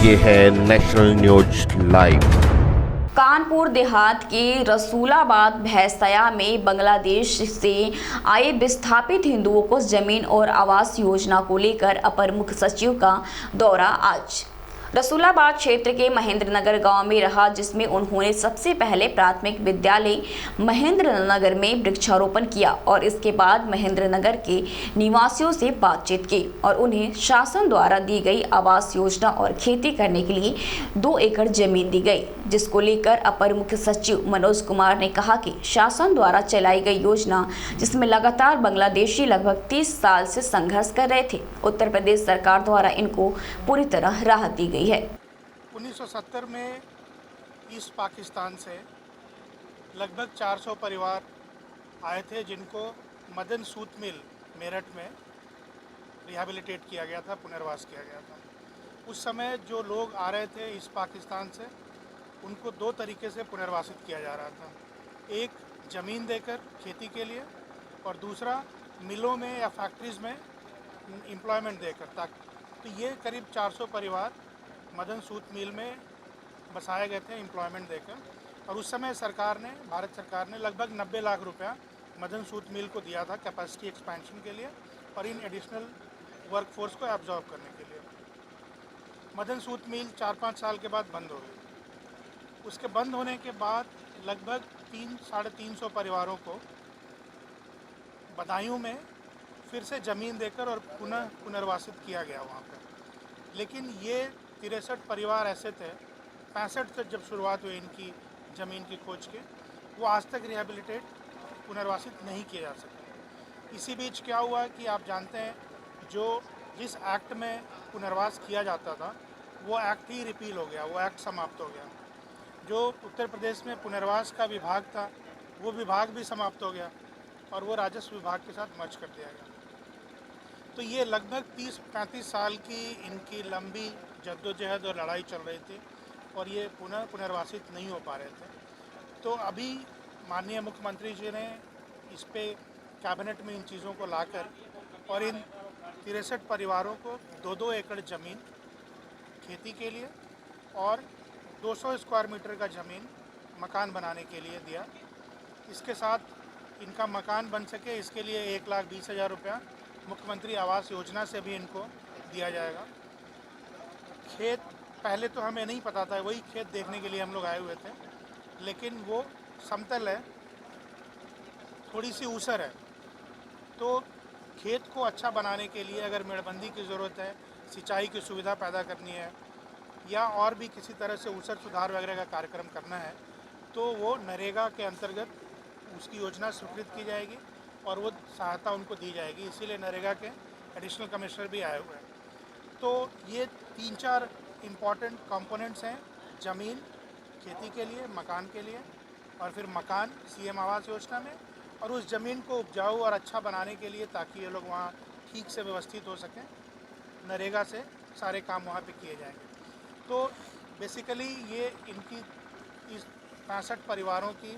ये है national news live. Kanpur Dehat के रसूलाबाद भैंसया में बांग्लादेश से आए विस्थापित हिंदुओं को जमीन और आवास योजना को लेकर अपर मुख्य सचिव का दौरा आज रसूलाबाद क्षेत्र के महेंद्र नगर गांव में रहा, जिसमें उन्होंने सबसे पहले प्राथमिक विद्यालय महेंद्र नगर में वृक्षारोपण किया और इसके बाद महेंद्र नगर के निवासियों से बातचीत की और उन्हें शासन द्वारा दी गई आवास योजना और खेती करने के लिए 2 एकड़ जमीन दी गई, जिसको लेकर अपर मुख्य सचिव मनोज कुमार ने कहा कि शासन द्वारा चलाई गई योजना, जिसमें लगातार बांग्लादेशी लगभग 30 साल से संघर्ष कर रहे थे, उत्तर प्रदेश सरकार द्वारा इनको पूरी तरह राहत दी गई है। 1970 में ईस्ट पाकिस्तान से लगभग 400 परिवार आए थे, जिनको मदन सूत मिल मेरठ में रिहैबिलिटेट किया गया था, पुनर्वास किया गया था। उस समय जो लोग आ रहे थे ईस्ट पाकिस्तान से, उनको 2 तरीके से पुनर्वासित किया जा रहा था। एक ज़मीन देकर खेती के लिए और दूसरा मिलों में या फैक्ट्रीज़ में एम्प्लॉयमेंट देकर। तो ये करीब 400 परिवार मदन सूत मिल में बसाए गए थे एम्प्लॉयमेंट देकर, और उस समय सरकार ने, भारत सरकार ने लगभग 90 लाख रुपया मदन सूत मिल को दिया था कैपेसिटी एक्सपेंशन के लिए और इन एडिशनल वर्कफोर्स को एब्जॉर्ब करने के लिए। मदन सूत मिल 4-5 साल के बाद बंद हो गई। उसके बंद होने के बाद लगभग 300-350 परिवारों को बदायूं में फिर से ज़मीन देकर और पुनर्वासित किया गया वहाँ पर। लेकिन ये 63 परिवार ऐसे थे, 65 से जब शुरुआत हुई इनकी ज़मीन की खोज के, वो आज तक रिहैबिलिटेट पुनर्वासित नहीं किए जा सके। इसी बीच क्या हुआ कि आप जानते हैं, जिस एक्ट में पुनर्वास किया जाता था वो एक्ट ही रिपील हो गया, वो एक्ट समाप्त हो गया। जो उत्तर प्रदेश में पुनर्वास का विभाग था, वो विभाग भी समाप्त हो गया और वो राजस्व विभाग के साथ मर्ज कर दिया गया। तो ये लगभग 30-35 साल की इनकी लंबी जद्दोजहद और लड़ाई चल रही थी और ये पुनर्वासित नहीं हो पा रहे थे। तो अभी माननीय मुख्यमंत्री जी ने इस पे कैबिनेट में इन चीज़ों को लाकर और इन 63 परिवारों को 2-2 एकड़ ज़मीन खेती के लिए और 200 स्क्वायर मीटर का ज़मीन मकान बनाने के लिए दिया। इसके साथ इनका मकान बन सके, इसके लिए 1,20,000 रुपया मुख्यमंत्री आवास योजना से भी इनको दिया जाएगा। खेत पहले तो हमें नहीं पता था, वही खेत देखने के लिए हम लोग आए हुए थे, लेकिन वो समतल है, थोड़ी सी ऊसर है। तो खेत को अच्छा बनाने के लिए अगर मेड़बंदी की ज़रूरत है, सिंचाई की सुविधा पैदा करनी है या और भी किसी तरह से ऊसर सुधार वगैरह का कार्यक्रम करना है, तो वो नरेगा के अंतर्गत उसकी योजना स्वीकृत की जाएगी और वो सहायता उनको दी जाएगी। इसीलिए नरेगा के एडिशनल कमिश्नर भी आए हुए हैं। तो ये 3-4 इम्पॉर्टेंट कंपोनेंट्स हैं, ज़मीन खेती के लिए, मकान के लिए और फिर मकान सीएम आवास योजना में, और उस ज़मीन को उपजाऊ और अच्छा बनाने के लिए ताकि ये लोग वहाँ ठीक से व्यवस्थित हो सकें, नरेगा से सारे काम वहाँ पे किए जाएंगे। तो बेसिकली ये इनकी इस 65 परिवारों की